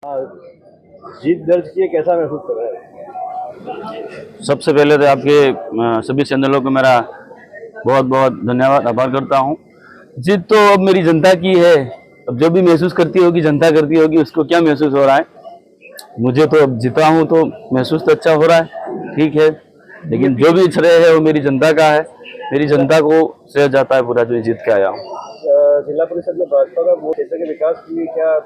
जीत दर्ज की कैसा महसूस कर रहे हैं? सबसे पहले तो आपके सभी चैनलों को मेरा बहुत बहुत धन्यवाद, आभार करता हूं। जीत तो अब मेरी जनता की है। अब जो भी महसूस करती होगी जनता करती होगी, उसको क्या महसूस हो रहा है। मुझे तो अब जीता हूं तो महसूस तो अच्छा हो रहा है, ठीक है। लेकिन जो भी श्रेय है वो मेरी जनता का है। मेरी जनता को श्रेय जाता है पूरा, जो जीत के आया हूँ। जिला परिषद में भाजपा का वो क्षेत्र के विकास के लिए क्या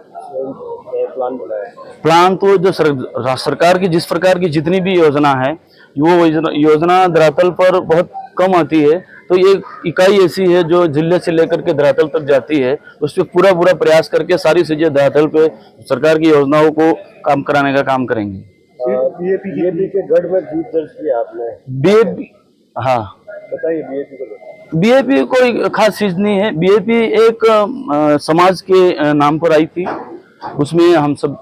प्लान बना है? प्लान तो जो सरकार की जिस प्रकार की जितनी भी योजना है, वो योजना धरातल पर बहुत कम आती है। तो ये इकाई ऐसी है जो जिले से लेकर के धरातल तक जाती है। उस पर पूरा प्रयास करके सारी चीजें धरातल पे सरकार की योजनाओं को काम कराने का काम करेंगे। बीएपी के गढ़ में जीत दर्ज किया आपने। बीएपी, हाँ बताइए बीएपी को। बीएपी कोई खास चीज नहीं है। बीएपी एक समाज के नाम पर आई थी। उसमें हम सब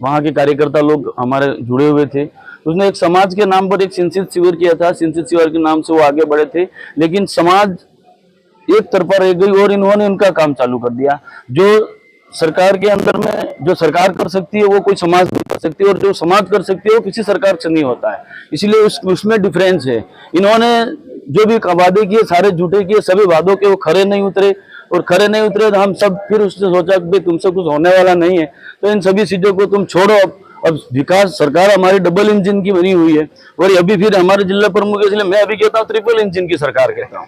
वहाँ के कार्यकर्ता लोग हमारे जुड़े हुए थे। उसने एक समाज के नाम पर एक सिंचित शिविर किया था। सिंचित शिविर के नाम से वो आगे बढ़े थे, लेकिन समाज एक तरफा रह गई और इन्होंने उनका काम चालू कर दिया। जो सरकार के अंदर में जो सरकार कर सकती है वो कोई समाज नहीं कर सकती, और जो समाज कर सकती है वो किसी सरकार से नहीं होता है। इसलिए उसमें डिफरेंस है। इन्होंने जो भी वादे किए सारे झूठे किए, सभी वादों के वो खरे नहीं उतरे, और खरे नहीं उतरे तो हम सब फिर उसने सोचा कि तुमसे कुछ होने वाला नहीं है, तो इन सभी चीजों को तुम छोड़ो। अब विकास सरकार हमारी डबल इंजन की बनी हुई है, और अभी फिर हमारे जिला प्रमुख, इसलिए मैं अभी कहता हूँ ट्रिपल इंजन की सरकार कहता हूँ।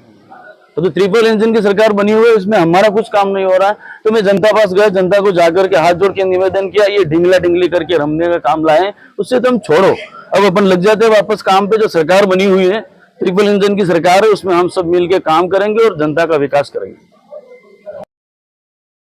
तो ट्रिपल इंजन की सरकार बनी हुई है, इसमें हमारा कुछ काम नहीं हो रहा है। तो मैं जनता पास गया, जनता को जाकर के हाथ जोड़ के निवेदन किया, ये ढिंगला ढिंगली करके रमने का काम लाए, उससे तुम छोड़ो। अब अपन लग जाते हैं वापस काम पे। जो सरकार बनी हुई है ट्रिपल इंजन की सरकार है, उसमें हम सब मिलकर काम करेंगे और जनता का विकास करेंगे।